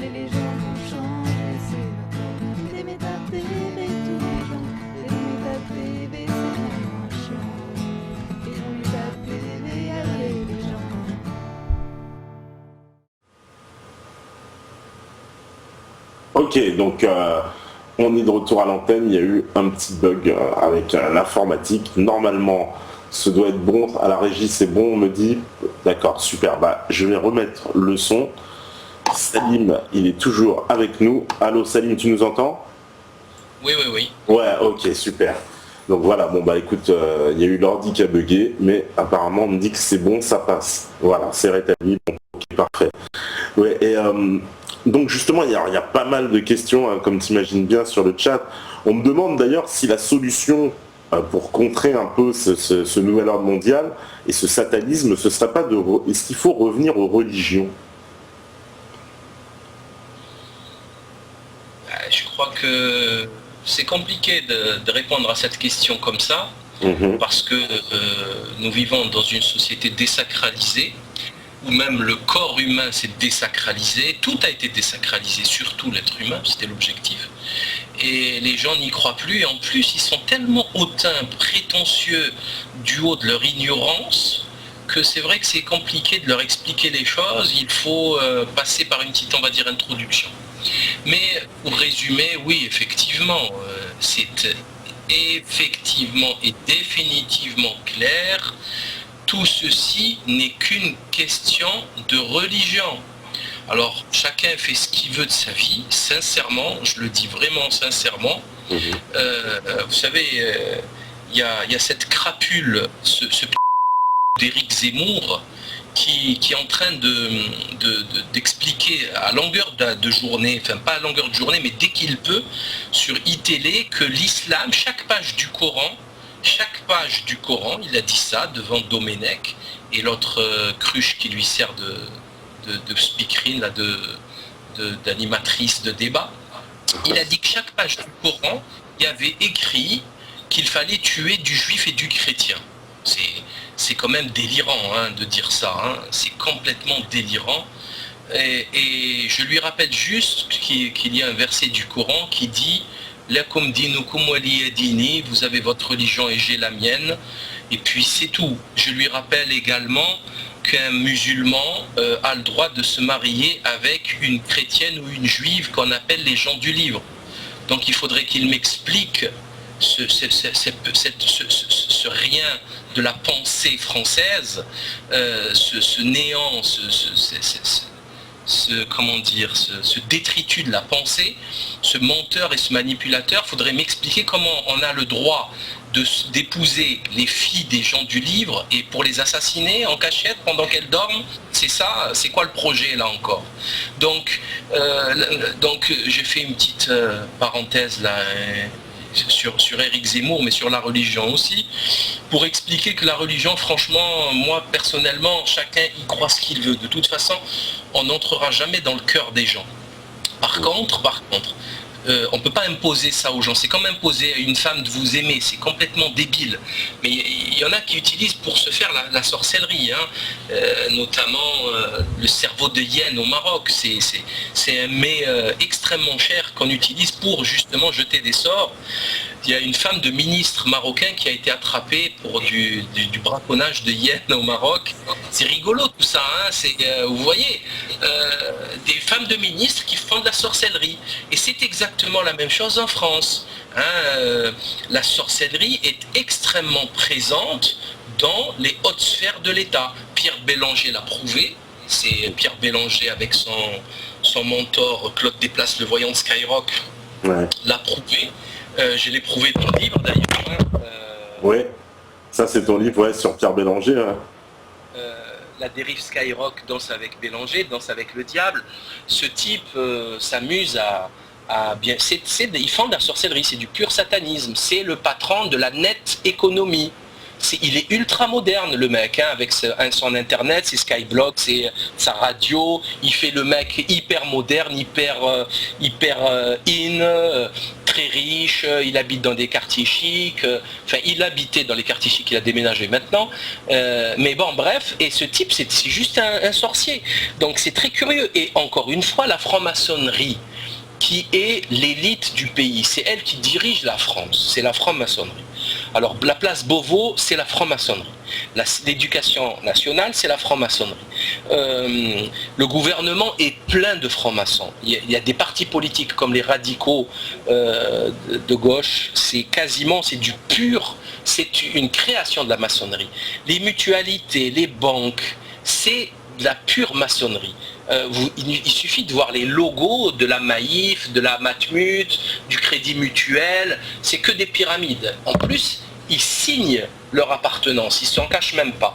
mondiale et les gens vont changer. C'est notre Téméta TV tous les jours. Téméta TV, c'est vraiment chiant. Téméta TV, allez les gens. Ok, donc on est de retour à l'antenne. Il y a eu un petit bug avec l'informatique. Normalement, ce doit être bon. À la régie, c'est bon, on me dit. D'accord, super. Bah, je vais remettre le son. Salim, il est toujours avec nous. Allô, Salim, tu nous entends ? Oui. Ouais, ok, super. Donc voilà, bon bah écoute, il y a eu l'ordi qui a bugué, mais apparemment on me dit que c'est bon, ça passe. Voilà, c'est rétabli, bon, ok, parfait. Ouais, et donc justement, il y a pas mal de questions, hein, comme tu imagines bien, sur le chat. On me demande d'ailleurs si la solution pour contrer un peu ce nouvel ordre mondial et ce satanisme, ce serait pas est-ce qu'il faut revenir aux religions ? Je crois que c'est compliqué de répondre à cette question comme ça, parce que nous vivons dans une société désacralisée, où même le corps humain s'est désacralisé, tout a été désacralisé, surtout l'être humain, c'était l'objectif. Et les gens n'y croient plus, et en plus ils sont tellement hautains, prétentieux du haut de leur ignorance, que c'est vrai que c'est compliqué de leur expliquer les choses, il faut passer par une petite, on va dire, introduction. Mais pour résumer, oui, effectivement, c'est effectivement et définitivement clair. Tout ceci n'est qu'une question de religion. Alors, chacun fait ce qu'il veut de sa vie, sincèrement, je le dis vraiment sincèrement. Vous savez, il y a cette crapule, ce d'Éric Zemmour, qui est en train d'expliquer à longueur de journée, enfin pas à longueur de journée, mais dès qu'il peut, sur iTélé, que l'islam, chaque page du Coran, il a dit ça devant Domenech et l'autre cruche qui lui sert de speakerine, là, d'animatrice de débat. Il a dit que chaque page du Coran, il y avait écrit qu'il fallait tuer du juif et du chrétien. C'est quand même délirant, hein, de dire ça, hein. C'est complètement délirant. Et je lui rappelle juste qu'il y a un verset du Coran qui dit « Lakum dinukum waliya dini » vous avez votre religion et j'ai la mienne. Et puis c'est tout. Je lui rappelle également qu'un musulman a le droit de se marier avec une chrétienne ou une juive qu'on appelle les gens du livre. Donc il faudrait qu'il m'explique ce rien de la pensée française, ce néant, ce détritus de la pensée, ce menteur et ce manipulateur. Faudrait m'expliquer comment on a le droit d'épouser les filles des gens du livre et pour les assassiner en cachette pendant qu'elles dorment. C'est ça, c'est quoi le projet là encore? Donc j'ai fait une petite parenthèse là sur Éric Zemmour, mais sur la religion aussi, pour expliquer que la religion, franchement, moi personnellement, chacun y croit ce qu'il veut. De toute façon, on n'entrera jamais dans le cœur des gens. Par contre, on ne peut pas imposer ça aux gens. C'est comme imposer à une femme de vous aimer, c'est complètement débile. Mais il y en a qui utilisent pour se faire la sorcellerie, hein. Notamment le cerveau de hyène au Maroc. C'est un mets extrêmement cher qu'on utilise pour justement jeter des sorts. Il y a une femme de ministre marocain qui a été attrapée pour du braconnage de hyènes au Maroc. C'est rigolo tout ça, hein. Vous voyez, des femmes de ministres qui font de la sorcellerie. Et c'est exactement la même chose en France, hein. La sorcellerie est extrêmement présente dans les hautes sphères de l'État. Pierre Bélanger l'a prouvé. C'est Pierre Bélanger avec son mentor Claude Desplaces, le voyant de Skyrock, l'a prouvé. Je l'ai prouvé dans le livre d'ailleurs. Oui, ça c'est ton livre, sur Pierre Bélanger. Hein. La dérive Skyrock, Danse avec Bélanger, Danse avec le diable. Ce type s'amuse à bien... ils font de la sorcellerie, c'est du pur satanisme. C'est le patron de la net économie. Il est ultra moderne le mec, hein, avec son internet, ses Skyblog, sa radio. Il fait le mec hyper moderne, hyper in, très riche, il habite dans des quartiers chics, enfin il habitait dans les quartiers chics, il a déménagé maintenant, mais bon bref, et ce type c'est juste un sorcier. Donc c'est très curieux, et encore une fois la franc-maçonnerie, qui est l'élite du pays, c'est elle qui dirige la France, c'est la franc-maçonnerie. Alors la place Beauvau, c'est la franc-maçonnerie. L'éducation nationale, c'est la franc-maçonnerie. Le gouvernement est plein de francs-maçons. Il y a des partis politiques comme les radicaux de gauche, c'est du pur, c'est une création de la maçonnerie. Les mutualités, les banques, c'est de la pure maçonnerie. Il suffit de voir les logos de la Maïf, de la Matmut, du Crédit Mutuel, c'est que des pyramides. En plus, ils signent leur appartenance, ils ne s'en cachent même pas.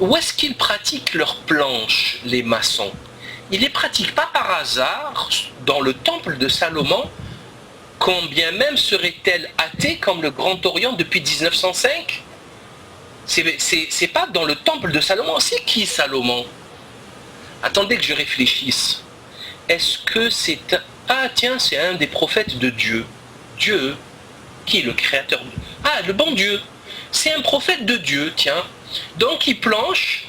Où est-ce qu'ils pratiquent leurs planches, les maçons? Ils ne les pratiquent pas par hasard dans le temple de Salomon, quand bien même serait-elle athée comme le Grand Orient depuis 1905? C'est pas dans le temple de Salomon. C'est qui Salomon? Attendez que je réfléchisse. Est-ce que c'est un... Ah tiens, c'est un des prophètes de Dieu. Dieu, qui est le créateur? Ah, le bon Dieu. C'est un prophète de Dieu, tiens. Donc il planche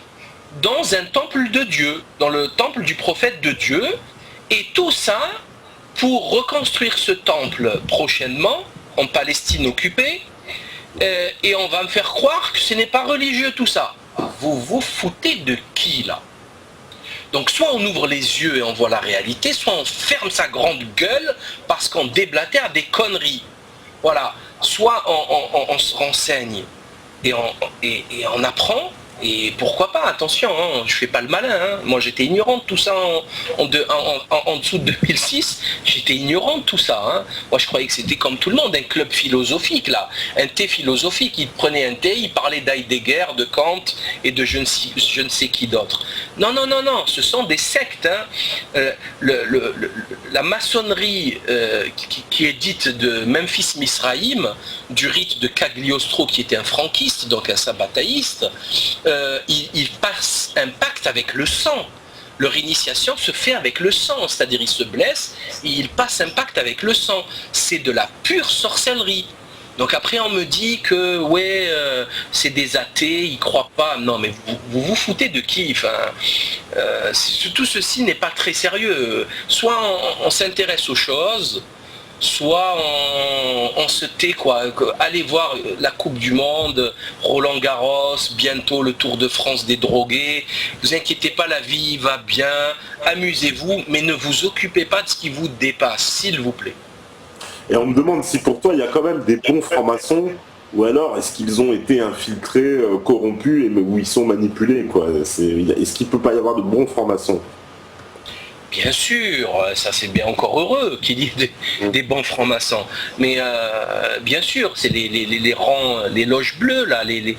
dans un temple de Dieu, dans le temple du prophète de Dieu, et tout ça pour reconstruire ce temple prochainement, en Palestine occupée, et on va me faire croire que ce n'est pas religieux tout ça. Vous vous foutez de qui là? Donc soit on ouvre les yeux et on voit la réalité, soit on ferme sa grande gueule parce qu'on déblatère des conneries. Voilà. Soit on se renseigne et on apprend, et pourquoi pas, attention, hein, je fais pas le malin, hein. Moi j'étais ignorant de tout ça en dessous de 2006, j'étais ignorant de tout ça. Hein. Moi je croyais que c'était comme tout le monde, un club philosophique là, un thé philosophique, il prenait un thé, il parlait d'Heidegger, de Kant et de je ne sais qui d'autre. Non, non, non, non, ce sont des sectes. Hein. La maçonnerie qui est dite de Memphis Misraïm, du rite de Cagliostro qui était un franquiste, donc un sabbataïste, il passe un pacte avec le sang. Leur initiation se fait avec le sang, c'est-à-dire ils se blessent et ils passent un pacte avec le sang. C'est de la pure sorcellerie. Donc après on me dit que ouais, c'est des athées, ils croient pas. Non mais vous foutez de qui? Enfin, tout ceci n'est pas très sérieux. Soit on s'intéresse aux choses, soit on se tait quoi. Allez voir la Coupe du Monde, Roland Garros, bientôt le Tour de France des drogués. Vous inquiétez pas, la vie va bien, amusez-vous, mais ne vous occupez pas de ce qui vous dépasse, s'il vous plaît. Et on me demande si pour toi il y a quand même des bons francs-maçons, ou alors est-ce qu'ils ont été infiltrés, corrompus, et où ils sont manipulés quoi. Est-ce qu'il ne peut pas y avoir de bons francs-maçons? Bien sûr, ça c'est bien encore heureux qu'il y ait des bons francs-maçons. Mais bien sûr, c'est les rangs, les loges bleues, là, les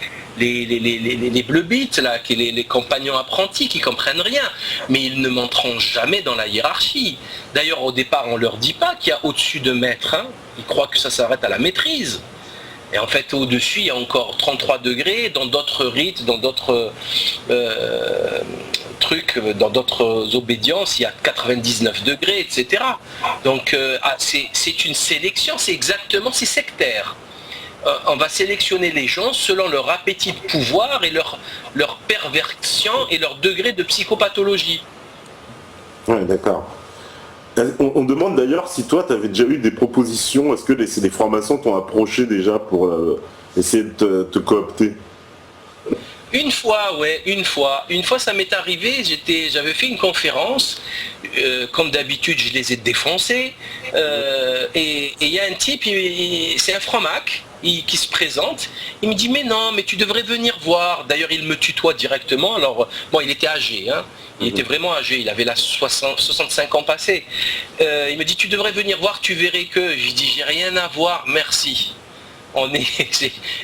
bleu bites, là, les compagnons apprentis qui comprennent rien. Mais ils ne monteront jamais dans la hiérarchie. D'ailleurs, au départ, on ne leur dit pas qu'il y a au-dessus de maître. Hein. Ils croient que ça s'arrête à la maîtrise. Et en fait, au-dessus, il y a encore 33 degrés, dans d'autres rites, dans d'autres trucs, dans d'autres obédiences, il y a 99 degrés, etc. Donc, c'est une sélection, c'est sectaire. On va sélectionner les gens selon leur appétit de pouvoir et leur perversion et leur degré de psychopathologie. Ouais, d'accord. On demande d'ailleurs si toi, tu avais déjà eu des propositions, est-ce que les francs-maçons t'ont approché déjà pour essayer de te coopter? Une fois, ouais, une fois ça m'est arrivé, j'avais fait une conférence, comme d'habitude je les ai défoncés, et il y a un type, c'est un franc-mac, qui se présente, il me dit mais non, mais tu devrais venir voir. D'ailleurs il me tutoie directement, alors bon il était âgé, hein. Il était vraiment âgé, il avait là 65 ans passés. Il me dit tu devrais venir voir, tu verrais que. Je dis j'ai rien à voir, merci.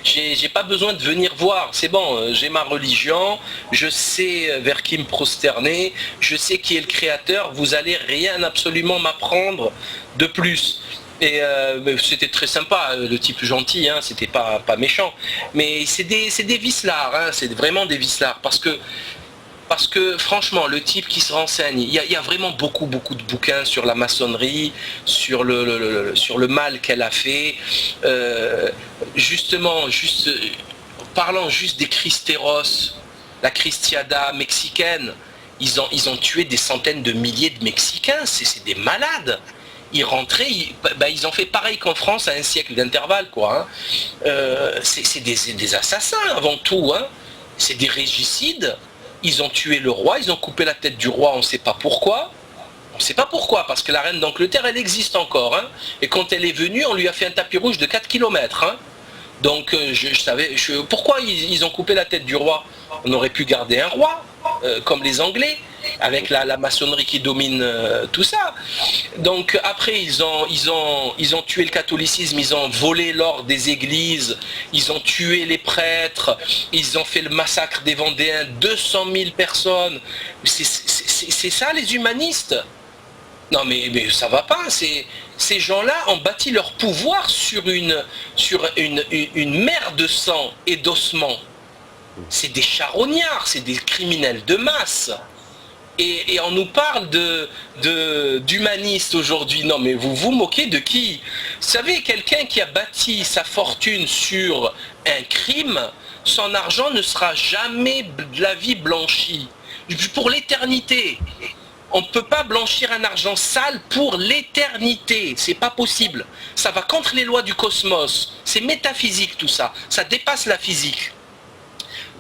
J'ai pas besoin de venir voir, c'est bon, j'ai ma religion, je sais vers qui me prosterner, je sais qui est le créateur, vous allez rien absolument m'apprendre de plus. Et c'était très sympa, le type gentil, hein, c'était pas méchant. Mais c'est des vicelards, hein, c'est vraiment des vicelards, parce que Parce que franchement, le type qui se renseigne, il y a vraiment beaucoup de bouquins sur la maçonnerie, sur le mal qu'elle a fait. Parlant juste des Cristeros, la Cristiada mexicaine, ils ont tué des centaines de milliers de Mexicains, c'est des malades. Ils rentraient, ils ont fait pareil qu'en France à un siècle d'intervalle, quoi. Hein. C'est des assassins avant tout, hein. C'est des régicides. Ils ont tué le roi, ils ont coupé la tête du roi, on ne sait pas pourquoi. On ne sait pas pourquoi, parce que la reine d'Angleterre, elle existe encore. Hein. Et quand elle est venue, on lui a fait un tapis rouge de 4 km. Hein. Donc pourquoi ils ont coupé la tête du roi? On aurait pu garder un roi, comme les Anglais, avec la maçonnerie qui domine tout ça. Donc après ils ont tué le catholicisme, ils ont volé l'or des églises, ils ont tué les prêtres, ils ont fait le massacre des Vendéens, 200 000 personnes. C'est ça les humanistes? Non mais ça va pas, ces gens-là ont bâti leur pouvoir sur une mer de sang et d'ossements. C'est des charognards, c'est des criminels de masse. Et on nous parle d'humanistes aujourd'hui. Non mais vous vous moquez de qui? Vous savez, quelqu'un qui a bâti sa fortune sur un crime, son argent ne sera jamais de la vie blanchi. Pour l'éternité. On ne peut pas blanchir un argent sale pour l'éternité, c'est pas possible. Ça va contre les lois du cosmos, c'est métaphysique tout ça, ça dépasse la physique.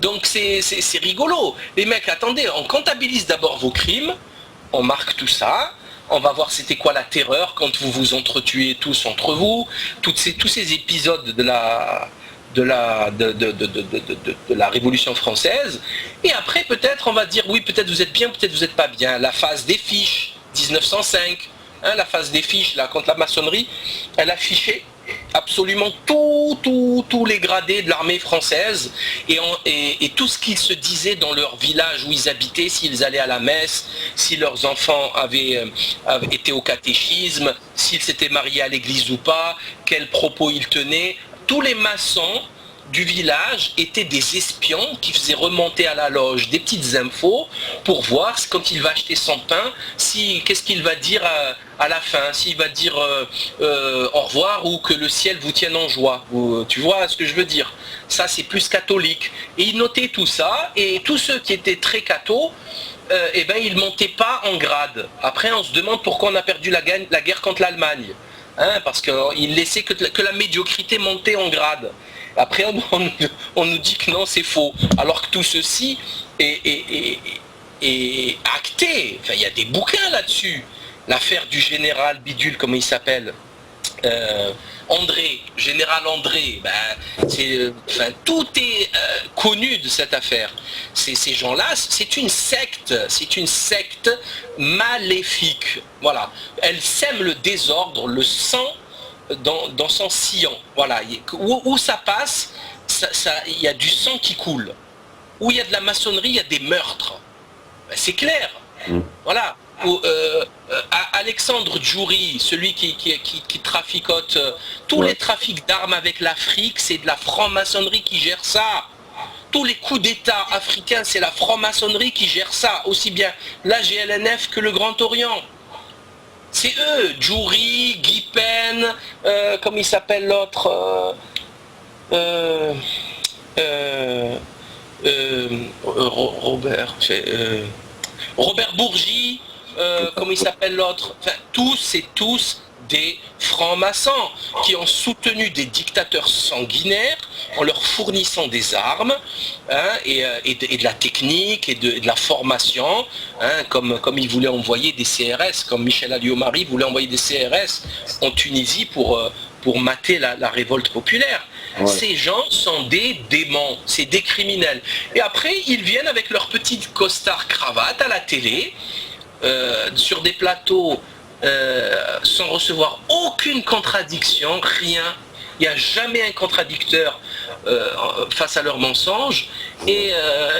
Donc c'est rigolo. Les mecs, attendez, on comptabilise d'abord vos crimes, on marque tout ça, on va voir c'était quoi la terreur quand vous vous entretuez tous entre vous, tous ces épisodes de la Révolution française, et après peut-être on va dire oui, peut-être vous êtes bien, peut-être vous n'êtes pas bien. La phase des fiches, 1905, hein, la phase des fiches là, contre la maçonnerie, elle affichait absolument tous les gradés de l'armée française et tout ce qu'ils se disaient dans leur village où ils habitaient, s'ils allaient à la messe, si leurs enfants avaient été au catéchisme, s'ils s'étaient mariés à l'église ou pas, quels propos ils tenaient. Tous les maçons du village étaient des espions qui faisaient remonter à la loge des petites infos pour voir quand il va acheter son pain, qu'est-ce qu'il va dire à la fin, s'il va dire au revoir ou que le ciel vous tienne en joie. Tu vois ce que je veux dire? Ça c'est plus catholique. Et ils notaient tout ça, et tous ceux qui étaient très cathos, ils ne montaient pas en grade. Après on se demande pourquoi on a perdu la guerre contre l'Allemagne. Hein, parce qu'il laissait que la médiocrité monter en grade. Après, on nous dit que non, c'est faux. Alors que tout ceci est acté. Enfin, il y a des bouquins là-dessus. L'affaire du général Bidule, comment il s'appelle, général André. Tout est connu de cette affaire. Ces gens-là, c'est une secte maléfique. Voilà. Elle sème le désordre, le sang dans son sillon. Voilà. Où ça passe, il y a du sang qui coule. Où il y a de la maçonnerie, il y a des meurtres. C'est clair. Voilà. Alexandre Djouri, celui qui traficote tous les trafics d'armes avec l'Afrique, c'est de la franc-maçonnerie qui gère ça. Tous les coups d'État africains, c'est la franc-maçonnerie qui gère ça, aussi bien la GLNF que le Grand Orient. C'est eux, Djouri, Guy Pen, comment il s'appelle l'autre, Robert Bourgi, comment il s'appelle l'autre, enfin, tous des francs-maçons qui ont soutenu des dictateurs sanguinaires en leur fournissant des armes, hein, et de la technique et de la formation, hein, comme ils voulaient envoyer des CRS, comme Michel Alliot-Marie voulait envoyer des CRS en Tunisie pour mater la révolte populaire. Ouais. Ces gens sont des démons, c'est des criminels. Et après, ils viennent avec leur petite costard cravate à la télé, sur des plateaux, sans recevoir aucune contradiction, rien. Il n'y a jamais un contradicteur face à leurs mensonges, et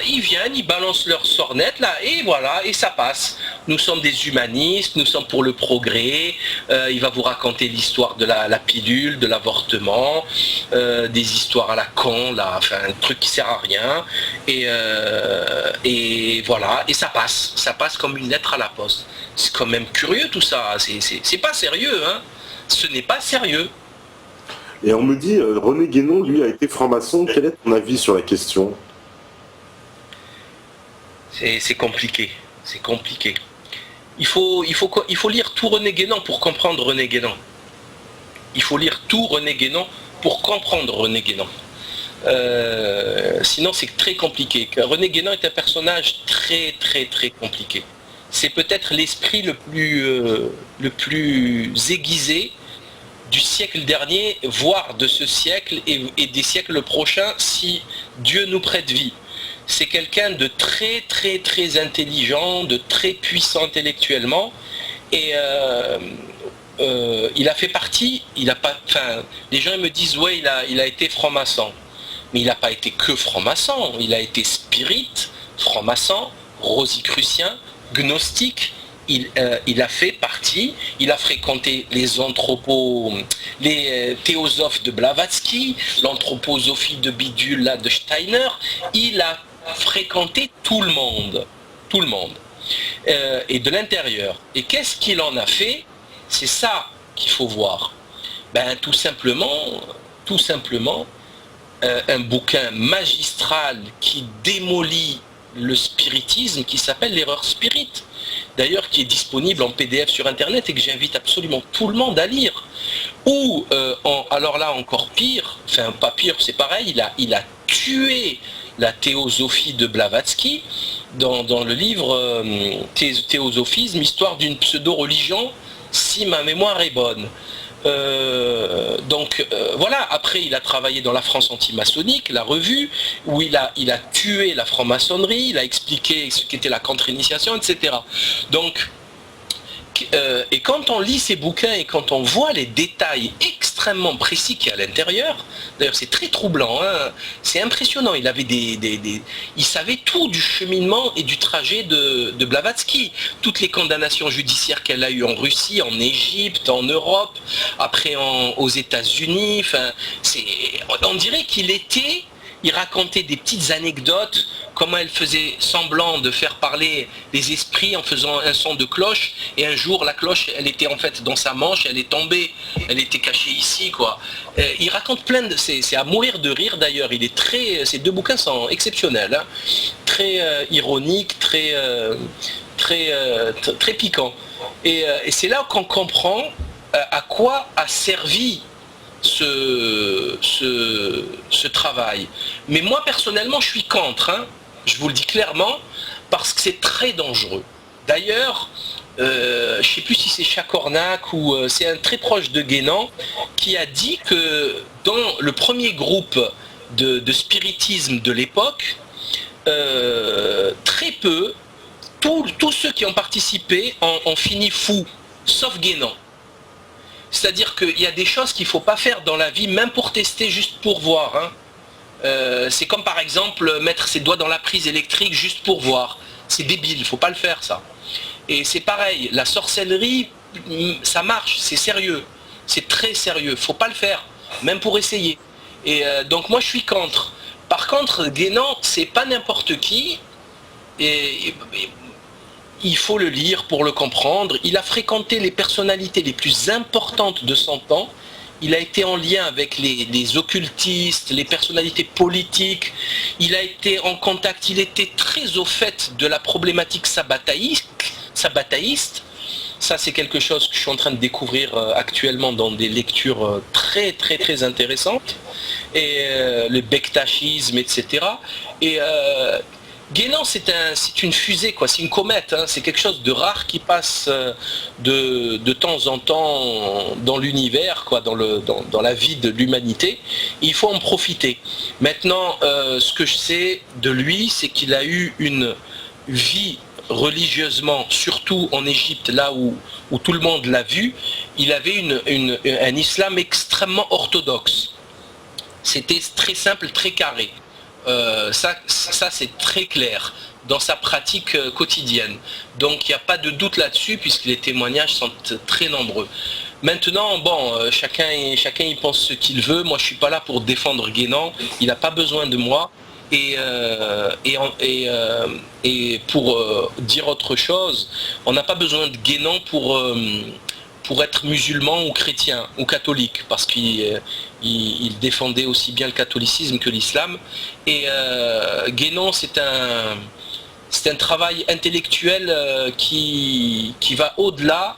ils viennent, ils balancent leur sornette là, et voilà, et ça passe. Nous sommes des humanistes, nous sommes pour le progrès. Il va vous raconter l'histoire de la pilule, de l'avortement, des histoires à la con, là, enfin un truc qui sert à rien, et voilà, et ça passe comme une lettre à la poste. C'est quand même curieux tout ça, c'est pas sérieux, hein. Ce n'est pas sérieux. Et on me dit, René Guénon, lui, a été franc-maçon. Quel est ton avis sur la question? C'est compliqué, c'est compliqué. Il faut lire tout René Guénon pour comprendre René Guénon. Il faut lire tout René Guénon pour comprendre René Guénon. Sinon c'est très compliqué. René Guénon est un personnage très très très compliqué. C'est peut-être l'esprit le plus aiguisé du siècle dernier, voire de ce siècle et des siècles prochains, si Dieu nous prête vie. C'est quelqu'un de très très très intelligent, de très puissant intellectuellement, et il a fait partie, les gens me disent ouais il a été franc-maçon, mais il n'a pas été que franc-maçon, il a été spirit, franc-maçon, rosicrucien, gnostique. Il a fait partie, il a fréquenté les théosophes de Blavatsky, l'anthroposophie de Bidule là, de Steiner. Il a fréquenté tout le monde, et de l'intérieur. Et qu'est-ce qu'il en a fait? C'est ça qu'il faut voir. Ben tout simplement, un bouquin magistral qui démolit le spiritisme, qui s'appelle l'erreur spirit, d'ailleurs qui est disponible en PDF sur internet et que j'invite absolument tout le monde à lire. Ou alors là encore pire, enfin pas pire, c'est pareil, il a tué la théosophie de Blavatsky dans le livre Théosophisme, histoire d'une pseudo-religion, si ma mémoire est bonne. Voilà, après il a travaillé dans la France antimaçonnique, la revue, où il a tué la franc-maçonnerie, il a expliqué ce qu'était la contre-initiation, etc. Donc, et quand on lit ces bouquins et quand on voit les détails extrêmement précis qu'il y a à l'intérieur, d'ailleurs c'est très troublant, hein, c'est impressionnant, il savait tout du cheminement et du trajet de Blavatsky, toutes les condamnations judiciaires qu'elle a eues en Russie, en Égypte, en Europe, après aux États-Unis, enfin, on dirait il racontait des petites anecdotes, comment elle faisait semblant de faire parler les esprits en faisant un son de cloche, et un jour la cloche elle était en fait dans sa manche, elle est tombée, elle était cachée ici quoi. Il raconte c'est à mourir de rire d'ailleurs, ces deux bouquins sont exceptionnels, hein, très ironiques, très piquants. Et c'est là qu'on comprend à quoi a servi ce travail. Mais moi personnellement je suis contre, hein, je vous le dis clairement, parce que c'est très dangereux. D'ailleurs, je ne sais plus si c'est Chacornac ou c'est un très proche de Guénon qui a dit que dans le premier groupe de spiritisme de l'époque, très peu, tous ceux qui ont participé ont fini fous, sauf Guénon. C'est-à-dire qu'il y a des choses qu'il ne faut pas faire dans la vie, même pour tester, juste pour voir. Hein. C'est comme par exemple mettre ses doigts dans la prise électrique juste pour voir. C'est débile, il ne faut pas le faire ça. Et c'est pareil, la sorcellerie, ça marche, c'est sérieux. C'est très sérieux, il ne faut pas le faire, même pour essayer. Et donc moi je suis contre. Par contre, Guénon, c'est pas n'importe qui. Et il faut le lire pour le comprendre. Il a fréquenté les personnalités les plus importantes de son temps. Il a été en lien avec les occultistes, les personnalités politiques. Il a été en contact, il était très au fait de la problématique sabbataïste. Ça, c'est quelque chose que je suis en train de découvrir actuellement dans des lectures très, très, très intéressantes. Et le bektachisme, etc. Et Guénon, c'est une fusée, quoi. C'est une comète, hein. C'est quelque chose de rare qui passe de temps en temps dans l'univers, quoi, dans la vie de l'humanité. Il faut en profiter. Maintenant, ce que je sais de lui, c'est qu'il a eu une vie religieusement, surtout en Égypte, là où tout le monde l'a vu, il avait un islam extrêmement orthodoxe. C'était très simple, très carré. Ça c'est très clair dans sa pratique quotidienne. Donc il n'y a pas de doute là-dessus puisque les témoignages sont très nombreux. Maintenant, bon, chacun y pense ce qu'il veut. Moi, je suis pas là pour défendre Guénon. Il n'a pas besoin de moi. Et pour dire autre chose, on n'a pas besoin de Guénon pour être musulman ou chrétien ou catholique, parce qu'il défendait aussi bien le catholicisme que l'islam. Et Guénon, c'est un travail intellectuel qui va au-delà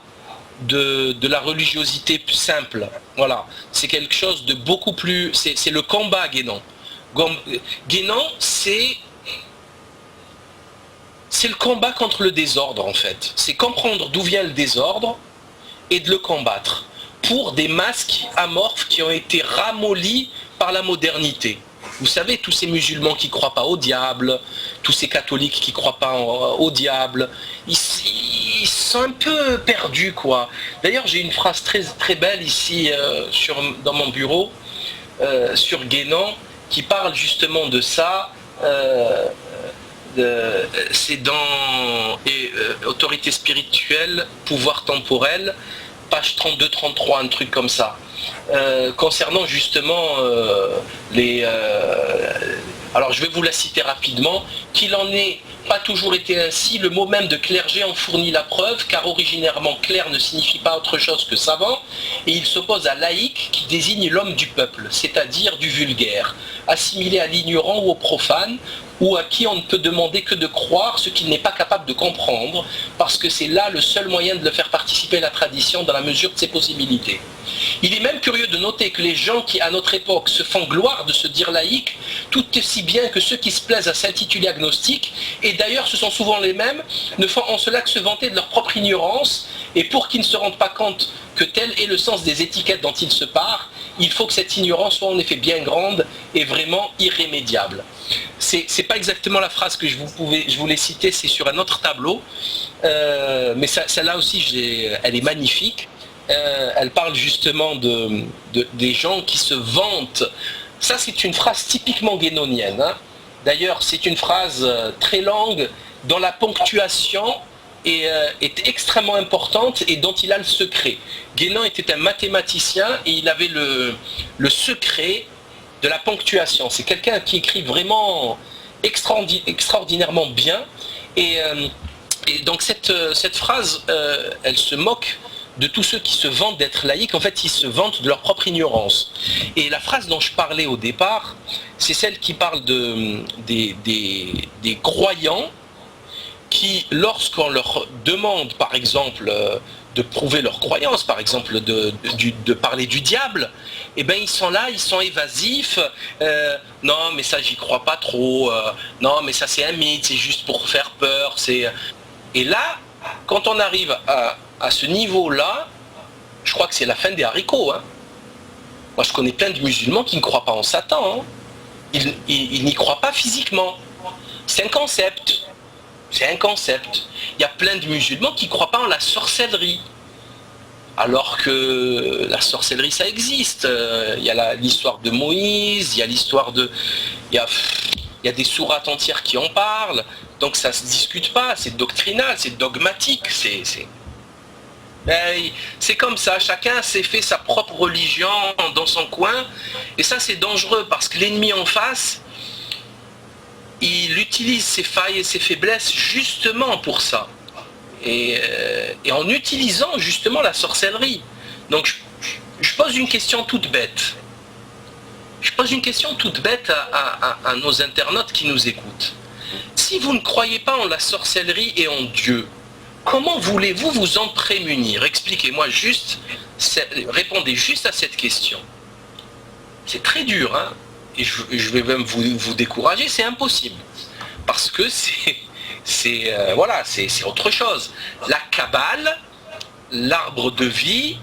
de la religiosité simple. Voilà, c'est quelque chose de beaucoup plus... C'est le combat, Guénon. Guénon, c'est le combat contre le désordre, en fait. C'est comprendre d'où vient le désordre et de le combattre pour des masses amorphes qui ont été ramollies par la modernité. Vous savez, tous ces musulmans qui ne croient pas au diable, tous ces catholiques qui ne croient pas au diable, ils sont un peu perdus, quoi. D'ailleurs, j'ai une phrase très, très belle ici dans mon bureau sur Guénon qui parle justement de ça. C'est dans Autorité spirituelle, pouvoir temporel, page 32-33, un truc comme ça, concernant justement alors je vais vous la citer rapidement. Qu'il en ait pas toujours été ainsi, le mot même de clergé en fournit la preuve, car originairement clerc ne signifie pas autre chose que savant, et il s'oppose à laïc qui désigne l'homme du peuple, c'est-à-dire du vulgaire, assimilé à l'ignorant ou au profane, ou à qui on ne peut demander que de croire ce qu'il n'est pas capable de comprendre, parce que c'est là le seul moyen de le faire participer à la tradition dans la mesure de ses possibilités. Il est même curieux de noter que les gens qui, à notre époque, se font gloire de se dire laïcs, tout aussi bien que ceux qui se plaisent à s'intituler agnostiques, et d'ailleurs ce sont souvent les mêmes, ne font en cela que se vanter de leur propre ignorance, et pour qu'ils ne se rendent pas compte que tel est le sens des étiquettes dont ils se parent, il faut que cette ignorance soit en effet bien grande et vraiment irrémédiable. C'est pas exactement la phrase que je voulais citer, c'est sur un autre tableau, mais celle-là aussi, elle est magnifique. Elle parle justement des gens qui se vantent. Ça, c'est une phrase typiquement guénonienne, hein. D'ailleurs, c'est une phrase très longue, dont la ponctuation est extrêmement importante et dont il a le secret. Guénon était un mathématicien et il avait le secret de la ponctuation. C'est quelqu'un qui écrit vraiment extraordinairement bien. Et donc cette phrase, elle se moque de tous ceux qui se vantent d'être laïcs. En fait, ils se vantent de leur propre ignorance. Et la phrase dont je parlais au départ, c'est celle qui parle des croyants qui, lorsqu'on leur demande, par exemple, de prouver leur croyance, par exemple, de parler du diable, eh ben ils sont là, ils sont évasifs. Non, mais ça, j'y crois pas trop. Non, mais ça, c'est un mythe, c'est juste pour faire peur. Et là, quand on arrive à ce niveau-là, je crois que c'est la fin des haricots, hein. Moi, je connais plein de musulmans qui ne croient pas en Satan, hein. Ils n'y croient pas physiquement. C'est un concept. C'est un concept. Il y a plein de musulmans qui ne croient pas en la sorcellerie. Alors que la sorcellerie, ça existe. Il y a l'histoire de Moïse, il y a l'histoire de... Il y a des sourates entières qui en parlent. Donc ça ne se discute pas, c'est doctrinal, c'est dogmatique. C'est comme ça, chacun s'est fait sa propre religion dans son coin. Et ça, c'est dangereux parce que l'ennemi en face, il utilise ses failles et ses faiblesses justement pour ça. Et en utilisant justement la sorcellerie. Donc je pose une question toute bête. Je pose une question toute bête à nos internautes qui nous écoutent. Si vous ne croyez pas en la sorcellerie et en Dieu, comment voulez-vous vous en prémunir? Expliquez-moi juste, répondez juste à cette question. C'est très dur, hein? Et je vais même vous décourager, c'est impossible. Parce que c'est autre chose. La Kabbale, l'arbre de vie,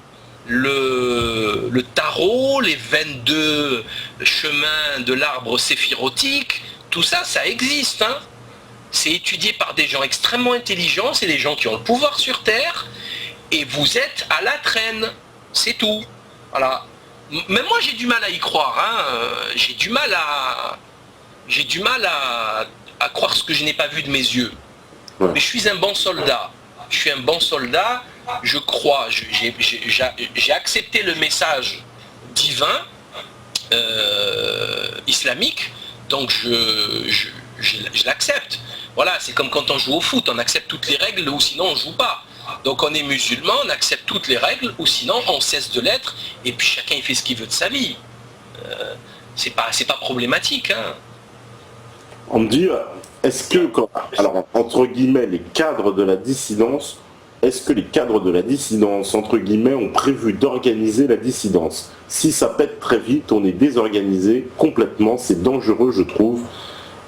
le tarot, les 22 chemins de l'arbre séphirotique, tout ça, ça existe, hein. C'est étudié par des gens extrêmement intelligents, c'est des gens qui ont le pouvoir sur Terre, et vous êtes à la traîne, c'est tout. Voilà. Même moi j'ai du mal à y croire, hein. J'ai du mal à croire ce que je n'ai pas vu de mes yeux. Ouais. Mais je suis un bon soldat. Je suis un bon soldat, je crois, j'ai accepté le message divin islamique, donc je l'accepte. Voilà, c'est comme quand on joue au foot, on accepte toutes les règles ou sinon on ne joue pas. Donc on est musulman, on accepte toutes les règles ou sinon on cesse de l'être et puis chacun il fait ce qu'il veut de sa vie. C'est pas problématique, hein. On me dit, est-ce que, alors entre guillemets, les cadres de la dissidence, est-ce que les cadres de la dissidence, entre guillemets, ont prévu d'organiser la dissidence? Si ça pète très vite, on est désorganisé complètement, c'est dangereux, je trouve.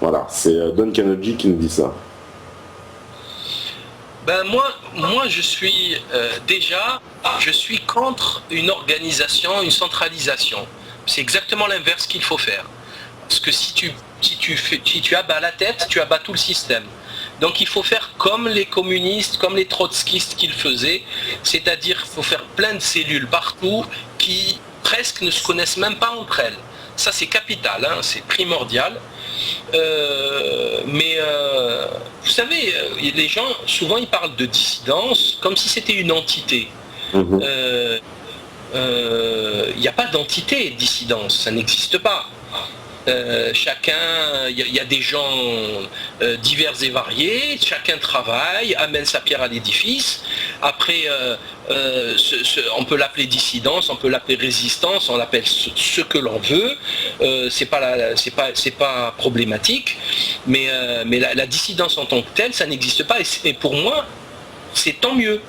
Voilà, c'est Don Carnegie qui nous dit ça. Ben moi je suis je suis contre une organisation, une centralisation. C'est exactement l'inverse qu'il faut faire. Parce que si tu abats la tête, tu abats tout le système. Donc il faut faire comme les communistes, comme les trotskistes qu'ils faisaient, c'est-à-dire qu'il faut faire plein de cellules partout qui presque ne se connaissent même pas entre elles. Ça c'est capital, hein, c'est primordial. Vous savez, les gens, souvent ils parlent de dissidence comme si c'était une entité. Il n'y a pas d'entité dissidence, ça n'existe pas. Chacun, il y a des gens divers et variés, chacun travaille, amène sa pierre à l'édifice. Après, on peut l'appeler dissidence, on peut l'appeler résistance, on l'appelle ce que l'on veut. C'est pas problématique, mais la dissidence en tant que telle, ça n'existe pas. Et pour moi, c'est tant mieux.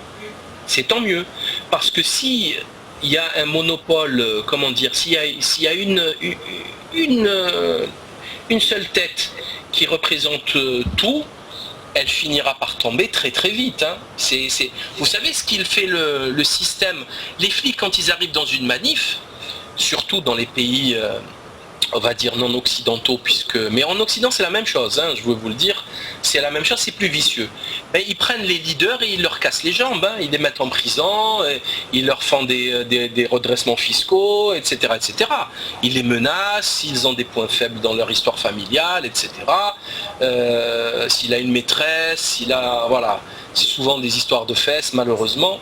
C'est tant mieux, parce que si il y a un monopole, comment dire, s'il y a une seule tête qui représente tout, elle finira par tomber très très vite, hein. Vous savez ce qu'il fait le système? Les flics, quand ils arrivent dans une manif, surtout dans les pays, on va dire non occidentaux, mais en Occident c'est la même chose, hein, je veux vous le dire, c'est la même chose, c'est plus vicieux. Ben, ils prennent les leaders et ils leur cassent les jambes, hein, ils les mettent en prison, ils leur font des redressements fiscaux, etc., etc. Ils les menacent, s'ils ont des points faibles dans leur histoire familiale, etc. S'il a une maîtresse, voilà, c'est souvent des histoires de fesses malheureusement,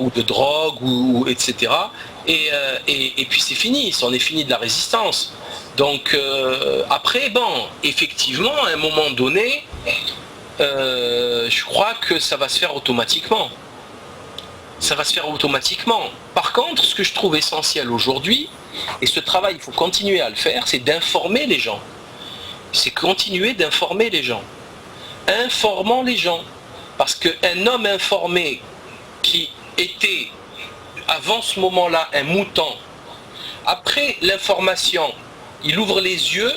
ou de drogue, etc. Et puis c'est fini, c'en est fini de la résistance. Donc après, bon, effectivement, à un moment donné, je crois que ça va se faire automatiquement. Ça va se faire automatiquement. Par contre, ce que je trouve essentiel aujourd'hui, et ce travail, il faut continuer à le faire, c'est d'informer les gens. C'est continuer d'informer les gens. Informant les gens. Parce qu'un homme informé qui était avant ce moment-là un mouton, après l'information, il ouvre les yeux,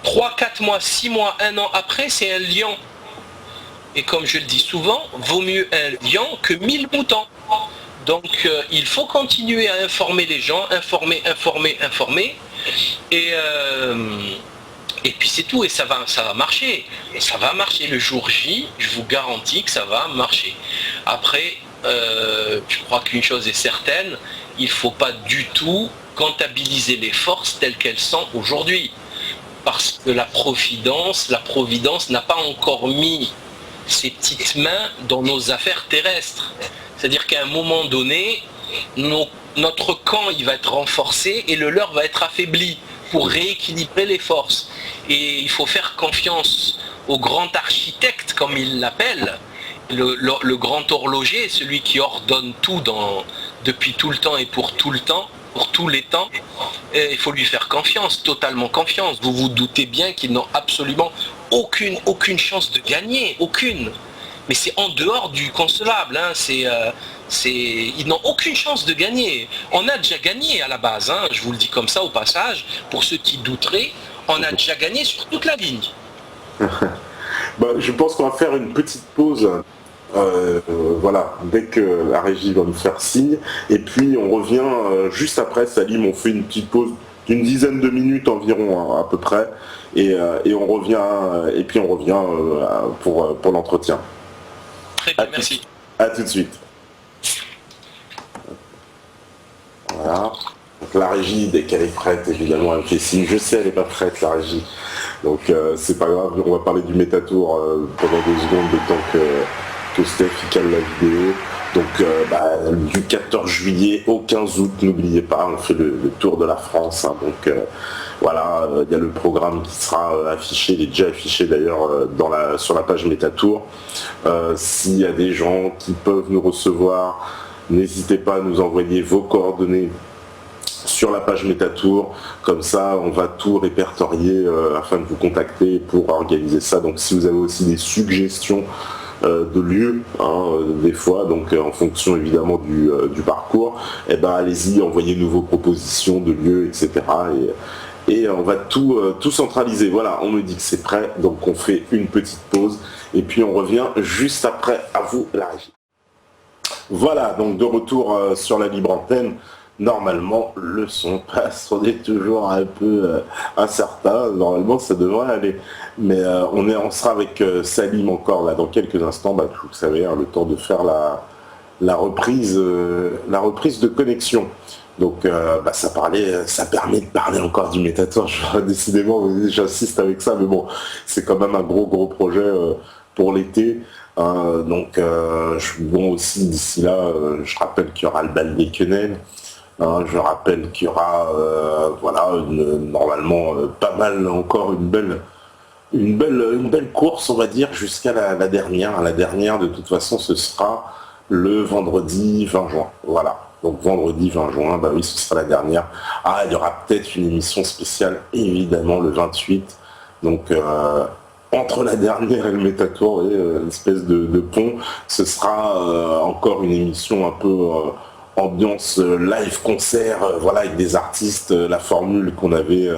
3, 4 mois, 6 mois, 1 an après, c'est un lion. Et comme je le dis souvent, vaut mieux un lion que 1000 moutons. Donc il faut continuer à informer les gens, informer. Et puis c'est tout, et ça va marcher. Ça va marcher le jour J, je vous garantis que ça va marcher. Après, je crois qu'une chose est certaine, il ne faut pas du tout comptabiliser les forces telles qu'elles sont aujourd'hui. Parce que la Providence n'a pas encore mis ses petites mains dans nos affaires terrestres. C'est-à-dire qu'à un moment donné, notre camp il va être renforcé et le leur va être affaibli pour rééquilibrer les forces. Et il faut faire confiance au grand architecte, comme il l'appelle, le grand horloger, celui qui ordonne tout depuis tout le temps et pour tout le temps, pour tous les temps. Et il faut lui faire confiance, totalement confiance. Vous vous doutez bien qu'ils n'ont absolument aucune chance de gagner, aucune. Mais c'est en dehors du concevable, hein. Ils n'ont aucune chance de gagner. On a déjà gagné à la base, hein. Je vous le dis comme ça au passage, pour ceux qui douteraient, on a déjà gagné sur toute la ligne. Je pense qu'on va faire une petite pause. Voilà, dès que la régie va nous faire signe, et puis on revient juste après. Salim, on fait une petite pause d'une dizaine de minutes environ, hein, à peu près, et on revient, et puis on revient pour l'entretien. Très bien, merci. À tout de suite. Voilà. Donc la régie, dès qu'elle est prête, évidemment, elle me fait signe. Je sais, elle n'est pas prête, la régie. Donc c'est pas grave, on va parler du Métatour pendant 2 secondes, le temps que Steph il cale la vidéo. Donc du 14 juillet au 15 août, n'oubliez pas, on fait le tour de la France. Hein. Donc voilà, il y a le programme qui sera affiché, il est déjà affiché d'ailleurs sur la page Métatour. S'il y a des gens qui peuvent nous recevoir, n'hésitez pas à nous envoyer vos coordonnées sur la page Métatour, comme ça on va tout répertorier afin de vous contacter pour organiser ça. Donc si vous avez aussi des suggestions de lieux, hein, des fois, donc en fonction évidemment du parcours, eh ben allez-y, envoyez-nous vos propositions de lieux, etc. Et on va tout centraliser. Voilà, on me dit que c'est prêt, donc on fait une petite pause et puis on revient juste après. À vous la régie. Voilà, donc de retour sur la libre antenne. Normalement, le son passe, on est toujours un peu incertain, normalement ça devrait aller. Mais on sera avec Salim encore là dans quelques instants, vous savez, hein, le temps de faire la reprise de connexion. Donc ça permet de parler encore du Métatour, décidément j'insiste avec ça, mais bon, c'est quand même un gros projet pour l'été. Bon aussi d'ici là, je rappelle qu'il y aura le bal des quenelles. Je rappelle qu'il y aura normalement pas mal encore une belle course, on va dire, jusqu'à la dernière. La dernière de toute façon ce sera le vendredi 20 juin. Voilà. Donc vendredi 20 juin, oui, ce sera la dernière. Il y aura peut-être une émission spéciale, évidemment, le 28. Donc entre la dernière et le Métatour, une espèce de pont, ce sera encore une émission un peu ambiance live concert, avec des artistes, la formule qu'on avait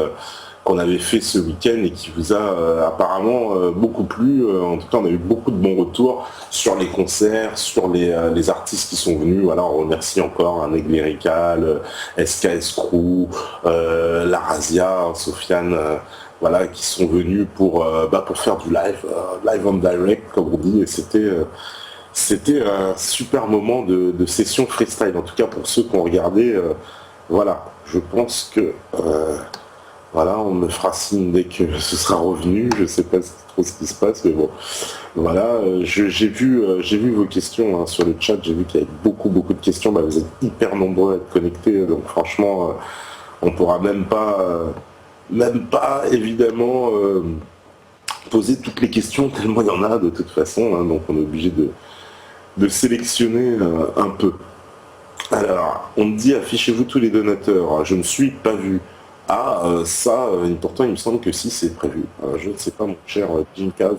fait ce week-end et qui vous a apparemment beaucoup plu. En tout cas, on a eu beaucoup de bons retours sur les concerts, sur les artistes qui sont venus. Voilà, on remercie encore un Aigle Lyrical, SKS Crew, La Razia, Sofiane, qui sont venus pour faire du live on direct, comme on dit, et c'était un super moment de session freestyle, en tout cas pour ceux qui ont regardé. Je pense que on me fera signe dès que ce sera revenu. Je sais pas trop ce qui se passe, mais bon, j'ai vu vos questions hein, sur le chat. J'ai vu qu'il y avait beaucoup de questions. Vous êtes hyper nombreux à être connectés, donc franchement, on pourra même pas évidemment poser toutes les questions tellement il y en a de toute façon. Hein, donc on est obligé de sélectionner un peu. Alors, on me dit affichez-vous tous les donateurs. Je ne suis pas vu. Pourtant il me semble que si c'est prévu. Je ne sais pas, mon cher Jim Caz.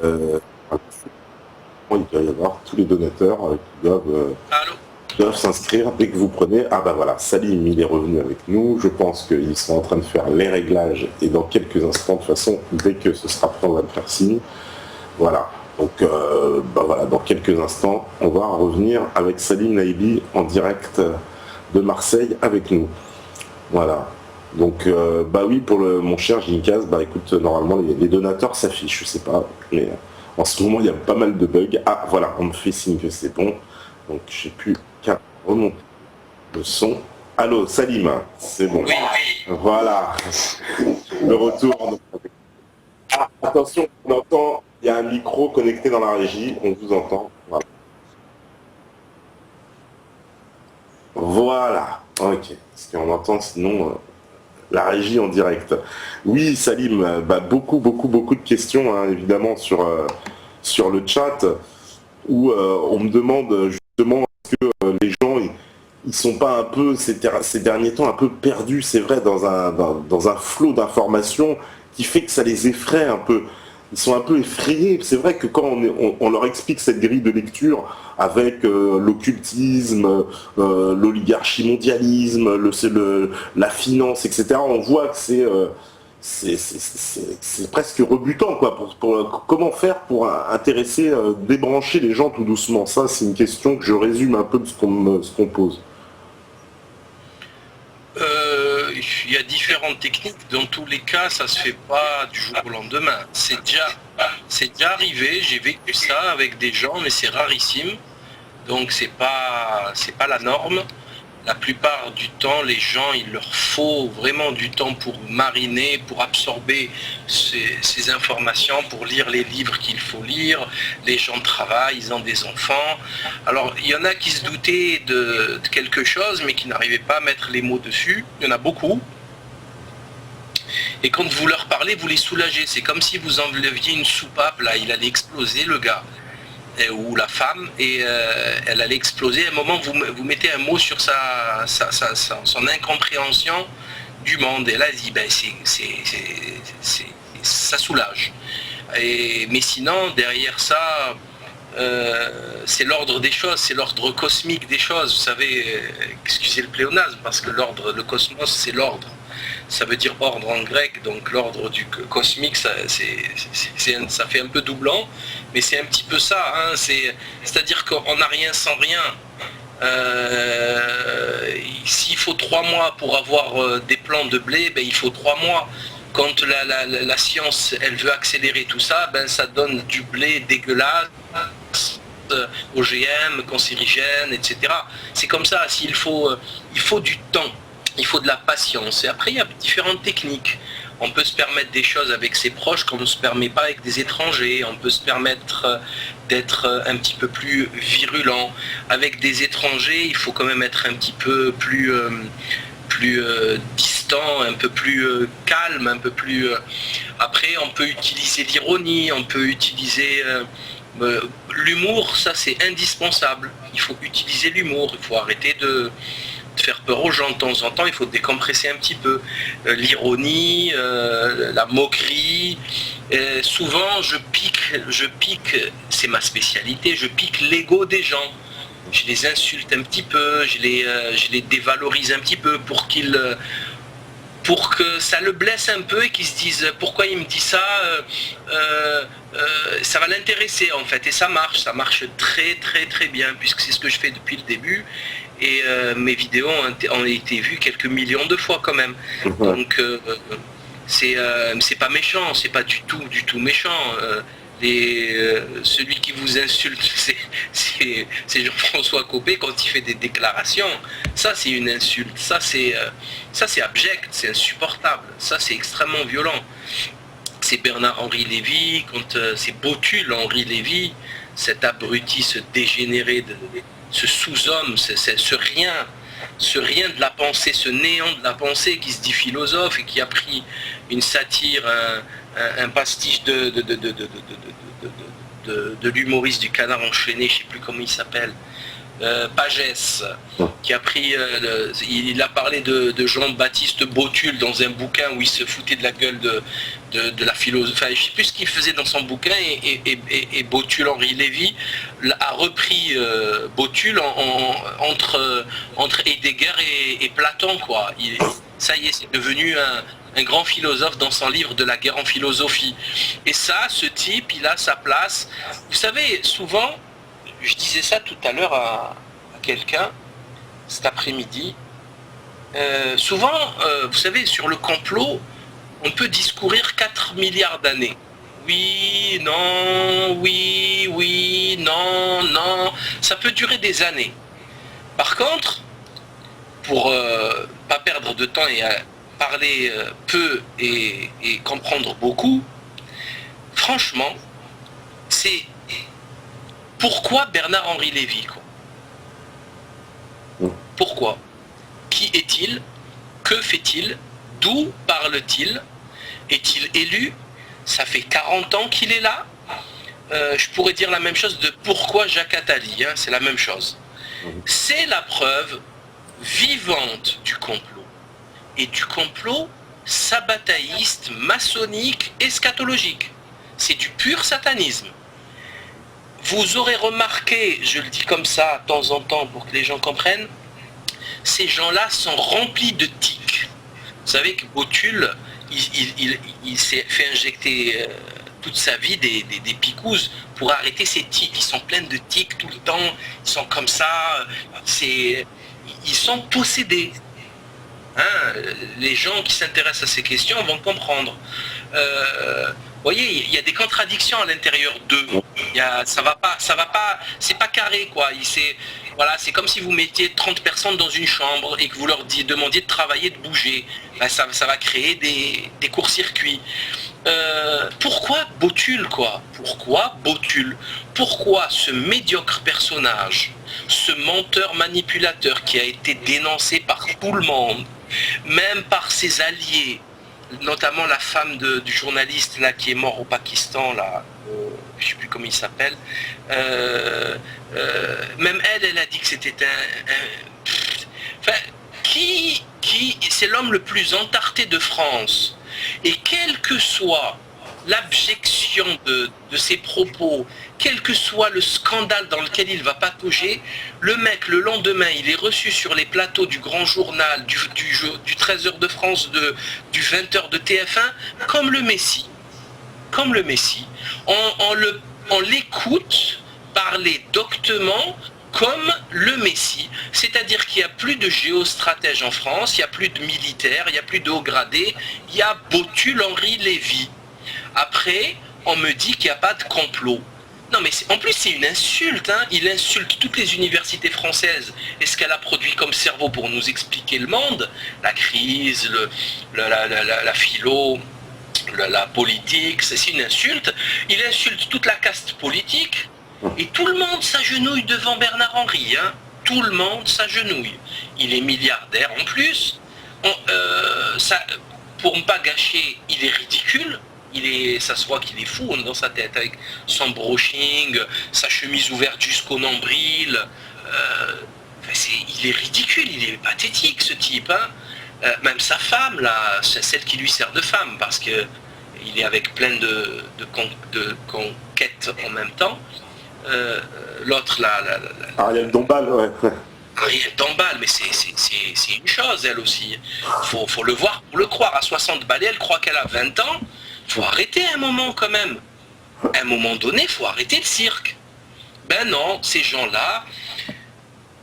Il doit y avoir tous les donateurs qui doivent s'inscrire dès que vous prenez. Voilà, Salim il est revenu avec nous. Je pense qu'ils sont en train de faire les réglages et dans quelques instants, de toute façon, dès que ce sera prêt, on va le faire signe. Voilà. Donc dans quelques instants, on va revenir avec Salim Naibi en direct de Marseille avec nous. Voilà. Donc oui, pour mon cher Jinkaz, écoute, normalement les donateurs s'affichent, je sais pas, mais en ce moment il y a pas mal de bugs. Voilà, on me fait signe que c'est bon. Donc j'ai plus qu'à remonter le son. Allô, Salim, c'est bon. Oui. Voilà. Le retour. Attention, on entend. Il y a un micro connecté dans la régie, on vous entend. Voilà. Ok. Parce qu'on entend sinon la régie en direct. Oui, Salim, beaucoup de questions, hein, évidemment, sur le chat, où on me demande justement est-ce que les gens ils sont pas un peu ces derniers temps un peu perdus, c'est vrai, dans un flot d'informations qui fait que ça les effraie un peu. Ils sont un peu effrayés. C'est vrai que quand on leur explique cette grille de lecture avec l'occultisme, l'oligarchie mondialisme, la finance, etc., on voit que c'est presque rebutant, quoi. Comment faire pour intéresser, débrancher les gens tout doucement? Ça, c'est une question que je résume un peu de ce qu'on pose. Il y a différentes techniques. Dans tous les cas, ça se fait pas du jour au lendemain. C'est déjà arrivé. J'ai vécu ça avec des gens, mais c'est rarissime. Donc c'est pas la norme. La plupart du temps, les gens, il leur faut vraiment du temps pour mariner, pour absorber ces informations, pour lire les livres qu'il faut lire. Les gens travaillent, ils ont des enfants. Alors, il y en a qui se doutaient de quelque chose, mais qui n'arrivaient pas à mettre les mots dessus. Il y en a beaucoup. Et quand vous leur parlez, vous les soulagez. C'est comme si vous enleviez une soupape, là, il allait exploser, le gars. Ou la femme, et elle allait exploser. À un moment, vous mettez un mot sur son incompréhension du monde. Et là, elle dit, ben, ça soulage. Mais sinon, derrière ça, c'est l'ordre des choses, c'est l'ordre cosmique des choses. Vous savez, excusez le pléonasme, parce que le cosmos, c'est l'ordre. Ça veut dire ordre en grec, donc l'ordre du cosmique, ça fait un peu doublon, mais c'est un petit peu ça, hein, c'est-à-dire qu'on n'a rien sans rien. S'il faut 3 mois pour avoir des plants de blé, ben, il faut 3 mois. Quand la science, elle veut accélérer tout ça, ben, ça donne du blé dégueulasse, OGM, cancérigène, etc. C'est comme ça, il faut du temps. Il faut de la patience. Et après, il y a différentes techniques. On peut se permettre des choses avec ses proches qu'on ne se permet pas avec des étrangers. On peut se permettre d'être un petit peu plus virulent. Avec des étrangers, il faut quand même être un petit peu plus distant, un peu plus calme, un peu plus... Après, on peut utiliser l'ironie, on peut utiliser... l'humour, ça c'est indispensable. Il faut utiliser l'humour, il faut arrêter de faire peur aux gens de temps en temps, il faut décompresser un petit peu. L'ironie, la moquerie. Souvent, je pique, c'est ma spécialité, je pique l'ego des gens. Je les insulte un petit peu, je les dévalorise un petit peu pour que ça le blesse un peu et qu'ils se disent pourquoi il me dit ça, ça va l'intéresser en fait, et ça marche très très très bien, puisque c'est ce que je fais depuis le début, et mes vidéos ont été vues quelques millions de fois quand même. Donc c'est pas méchant, c'est pas du tout méchant. Celui qui vous insulte, c'est Jean-François Copé quand il fait des déclarations. Ça c'est une insulte, ça c'est abject, c'est insupportable, ça c'est extrêmement violent. C'est Bernard-Henri Lévy, c'est Botul Henri Lévy, cet abruti, ce dégénéré, ce sous-homme, ce rien de la pensée, ce néant de la pensée qui se dit philosophe et qui a pris une satire, un pastiche de l'humoriste du Canard enchaîné, je ne sais plus comment il s'appelle, Pagès, qui a pris, il a parlé de Jean-Baptiste Botul dans un bouquin où il se foutait de la gueule de la philosophie, enfin, je ne sais plus ce qu'il faisait dans son bouquin, et Botul Henri Lévy a repris Botul entre Heidegger et Platon, quoi. Ça y est, c'est devenu un grand philosophe dans son livre de la guerre en philosophie. Et ça, ce type, il a sa place. Vous savez, souvent, je disais ça tout à l'heure à quelqu'un, cet après-midi, souvent, vous savez, sur le complot, on peut discourir 4 milliards d'années. Oui, non, non, ça peut durer des années. Par contre, pour pas perdre de temps et parler peu et comprendre beaucoup, franchement, c'est pourquoi Bernard-Henri Lévy, quoi. Pourquoi? Qui est-il? Que fait-il? D'où parle-t-il? Est-il élu? Ça fait 40 ans qu'il est là. Je pourrais dire la même chose de pourquoi Jacques Attali, hein, c'est la même chose. C'est la preuve vivante du complot. Et du complot sabataïste, maçonnique, eschatologique. C'est du pur satanisme. Vous aurez remarqué, je le dis comme ça de temps en temps pour que les gens comprennent, ces gens-là sont remplis de tics. Vous savez que Botul, il s'est fait injecter toute sa vie des picouzes pour arrêter ses tics. Ils sont pleins de tics tout le temps, ils sont comme ça, ils sont possédés. Hein, les gens qui s'intéressent à ces questions vont comprendre. Vous voyez, il y a des contradictions à l'intérieur d'eux. Ça va pas, c'est pas carré, quoi. Voilà, c'est comme si vous mettiez 30 personnes dans une chambre et que vous leur demandiez de travailler, de bouger. Ben, ça va créer des court-circuits. Pourquoi Botul, quoi? Pourquoi Botul? Pourquoi ce médiocre personnage, ce menteur manipulateur qui a été dénoncé par tout le monde, même par ses alliés, notamment la femme du journaliste là qui est mort au Pakistan là, je sais plus comment il s'appelle, même elle a dit que c'était enfin, qui c'est l'homme le plus entarté de France, et quel que soit l'abjection de ses propos, quel que soit le scandale dans lequel il va patauger, le mec, le lendemain, il est reçu sur les plateaux du Grand Journal, du 13h de France, du 20h de TF1, comme le Messie. Comme le Messie. On l'écoute parler doctement comme le Messie. C'est-à-dire qu'il n'y a plus de géostratège en France, il n'y a plus de militaires, il n'y a plus de hauts gradés, il y a Botul Henri Lévy. Après, on me dit qu'il n'y a pas de complot. Non mais en plus c'est une insulte, hein. Il insulte toutes les universités françaises et ce qu'elle a produit comme cerveau pour nous expliquer le monde, la crise, la philo, la politique, c'est une insulte. Il insulte toute la caste politique et tout le monde s'agenouille devant Bernard Henry, hein. Tout le monde s'agenouille. Il est milliardaire en plus. Pour ne pas gâcher, il est ridicule. Ça se voit qu'il est fou dans sa tête avec son brushing, sa chemise ouverte jusqu'au nombril. Il est ridicule, il est pathétique ce type. Hein. Même sa femme, là, c'est celle qui lui sert de femme, parce que il est avec plein de conquêtes en même temps. L'autre, Ariel Dombal, ouais. Ariel Dombal, mais c'est une chose, elle aussi. Faut le voir pour le croire. À 60 balais, elle croit qu'elle a 20 ans. Faut arrêter un moment quand même. À un moment donné, faut arrêter le cirque. Ben non, ces gens-là,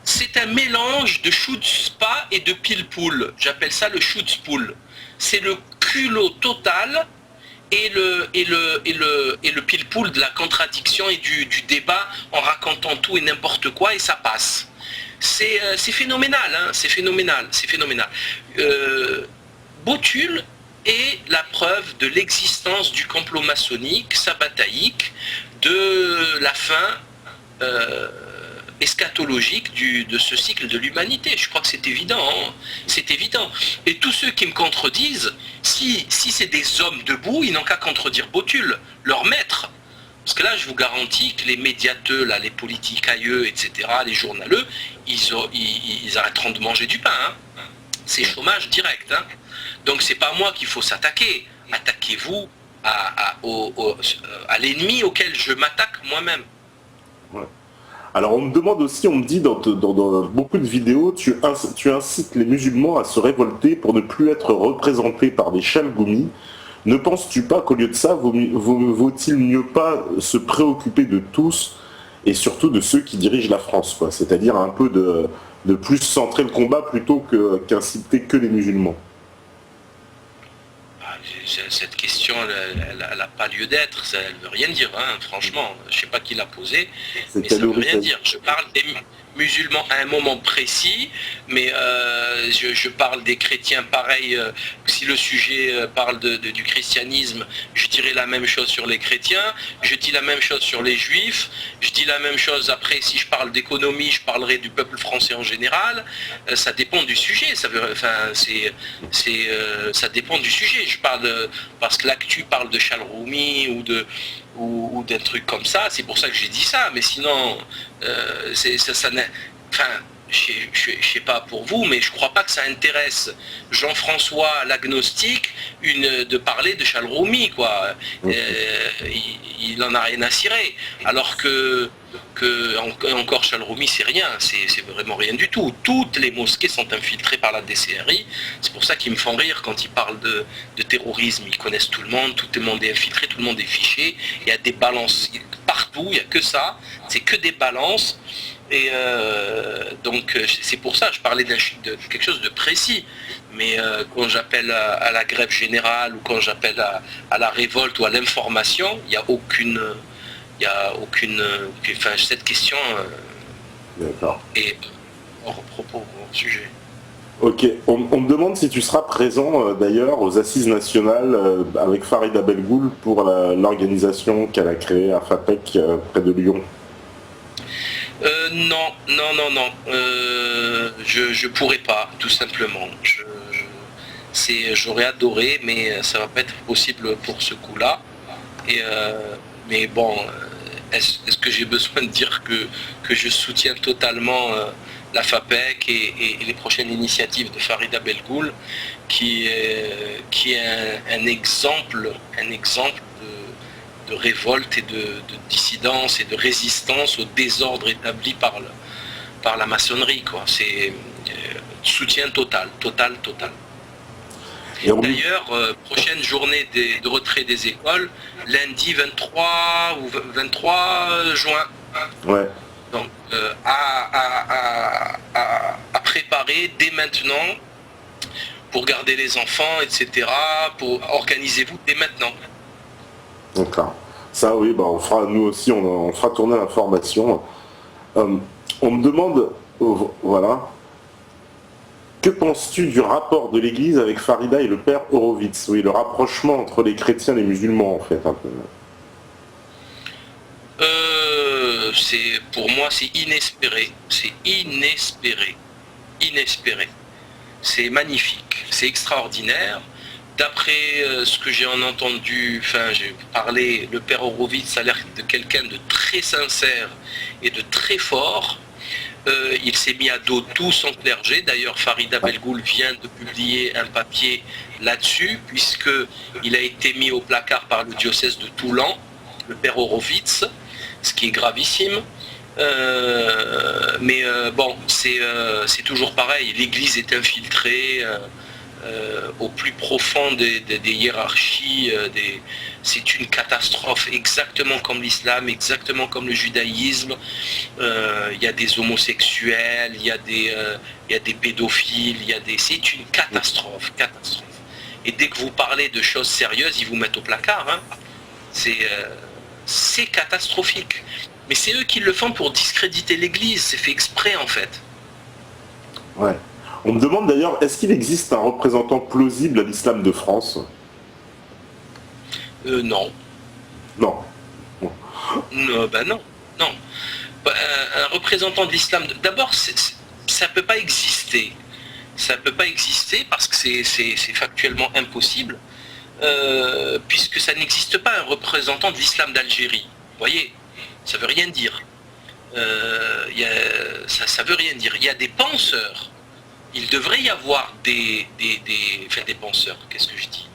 c'est un mélange de chutzpah et de pile-poule. J'appelle ça le chutzpoul. C'est le culot total et le pile-poule de la contradiction et du débat en racontant tout et n'importe quoi et ça passe. C'est phénoménal, hein, c'est phénoménal. Botul est la preuve de l'existence du complot maçonnique, sabataïque, de la fin eschatologique de ce cycle de l'humanité. Je crois que c'est évident, hein. C'est évident. Et tous ceux qui me contredisent, si c'est des hommes debout, ils n'ont qu'à contredire Botul, leur maître. Parce que là, je vous garantis que les médiateux, là, les politicailleux, etc., les journaleux, ils arrêteront de manger du pain. Hein. C'est chômage direct. Hein. Donc c'est pas moi qu'il faut s'attaquer. Attaquez-vous à l'ennemi auquel je m'attaque moi-même. Ouais. Alors on me demande aussi, on me dit dans beaucoup de vidéos, tu incites les musulmans à se révolter pour ne plus être représentés par des chalgoumis. Ne penses-tu pas qu'au lieu de ça, vaut-il mieux pas se préoccuper de tous et surtout de ceux qui dirigent la France, quoi, c'est-à-dire un peu de plus centrer le combat plutôt qu'inciter que les musulmans? Cette question, elle n'a pas lieu d'être, elle ne veut rien dire, hein, franchement. Je ne sais pas qui l'a posée, mais ça ne veut rien dire. Je parle des musulmans à un moment précis, mais je parle des chrétiens pareil. Si le sujet parle du christianisme, je dirais la même chose sur les chrétiens, je dis la même chose sur les juifs, je dis la même chose après, si je parle d'économie, je parlerai du peuple français en général. Ça dépend du sujet, ça dépend du sujet. Je parle parce que l'actu parle de Chalroumi ou d'un truc comme ça, c'est pour ça que j'ai dit ça, mais sinon je sais pas pour vous, mais je crois pas que ça intéresse Jean-François l'agnostique de parler de Chalroumi, quoi. Il en a rien à cirer, alors que encore Chalroumi c'est rien, c'est vraiment rien du tout. Toutes les mosquées sont infiltrées par la DCRI, c'est pour ça qu'ils me font rire quand ils parlent de terrorisme. Ils connaissent tout le monde est infiltré, tout le monde est fiché, il y a des balances partout, il n'y a que ça, c'est que des balances. Et donc c'est pour ça que je parlais de quelque chose de précis, mais quand j'appelle à la grève générale ou quand j'appelle à la révolte ou à l'information, il n'y a aucune, enfin cette question, D'accord. Et hors propos, hors sujet. Ok, on me demande si tu seras présent d'ailleurs aux Assises nationales avec Farida Belgoul pour l'organisation qu'elle a créée à FAPEC près de Lyon. Non. Je pourrais pas, tout simplement. J'aurais adoré, mais ça va pas être possible pour ce coup-là. Mais bon, est-ce que j'ai besoin de dire que je soutiens totalement la FAPEC et les prochaines initiatives de Farida Belgoul, qui est un exemple de révolte et de dissidence et de résistance au désordre établi par la maçonnerie, quoi. C'est soutien total. D'ailleurs, prochaine journée de retrait des écoles, lundi 23 ou 23 juin. Ouais. Donc, à préparer dès maintenant pour garder les enfants, etc. Organisez-vous dès maintenant. D'accord. Ça, oui, bah, on fera, nous aussi, on fera tourner l'information. On me demande, voilà, que penses-tu du rapport de l'Église avec Farida et le père Horowitz? Oui, le rapprochement entre les chrétiens et les musulmans, en fait, un peu. Pour moi, c'est inespéré. C'est inespéré. C'est magnifique. C'est extraordinaire. D'après ce que j'ai entendu, j'ai parlé, le père Horowitz a l'air de quelqu'un de très sincère et de très fort. Il s'est mis à dos tout son clergé. D'ailleurs, Farida Belgoul vient de publier un papier là-dessus, puisqu'il a été mis au placard par le diocèse de Toulon, le père Horowitz, ce qui est gravissime. Bon, c'est toujours pareil. L'Église est infiltrée au plus profond des hiérarchies. C'est une catastrophe, exactement comme l'islam, exactement comme le judaïsme. Il y a des homosexuels, il y a des pédophiles, c'est une catastrophe. Et dès que vous parlez de choses sérieuses, ils vous mettent au placard. Hein. C'est catastrophique. Mais c'est eux qui le font pour discréditer l'Église. C'est fait exprès, en fait. Ouais. On me demande d'ailleurs, est-ce qu'il existe un représentant plausible à l'islam de France? Non. Non. Non. Non. Un représentant de l'islam... D'abord, ça ne peut pas exister. Ça ne peut pas exister parce que c'est factuellement impossible, puisque ça n'existe pas un représentant de l'islam d'Algérie. Vous voyez, ça ne veut rien dire. Ça veut rien dire. Il y a des penseurs. Il devrait y avoir des penseurs, qu'est-ce que je dis,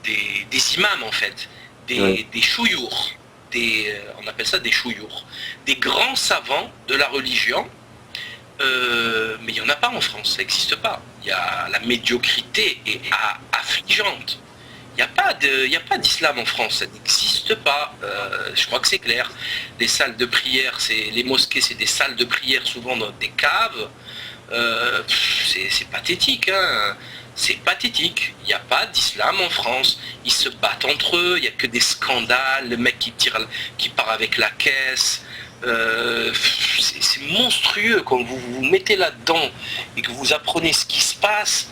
des imams en fait, des chouyours, on appelle ça des chouyours, des grands savants de la religion, mais il n'y en a pas en France, ça n'existe pas. La médiocrité est affligeante. Il n'y a pas d'islam en France, ça n'existe pas, je crois que c'est clair. Les salles de prière, les mosquées, c'est des salles de prière souvent dans des caves. C'est pathétique, hein. C'est pathétique. Il n'y a pas d'islam en France. Ils se battent entre eux. Il n'y a que des scandales. Le mec qui part avec la caisse. C'est monstrueux quand vous vous mettez là-dedans et que vous apprenez ce qui se passe.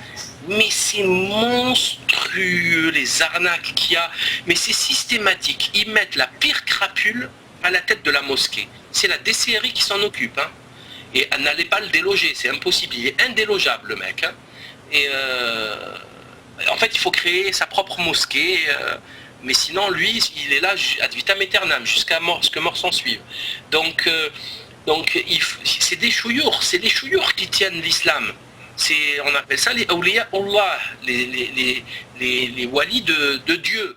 Mais c'est monstrueux les arnaques qu'il y a. Mais c'est systématique. Ils mettent la pire crapule à la tête de la mosquée. C'est la DCRI qui s'en occupe, hein. Et n'allez pas le déloger, c'est impossible, il est indélogeable le mec. Hein. Et en fait, il faut créer sa propre mosquée, mais sinon, lui, il est là ad vitam aeternam, jusqu'à ce que mort s'en suive. Donc c'est des chouyours, qui tiennent l'islam. On appelle ça les awliya Allah, les walis de Dieu.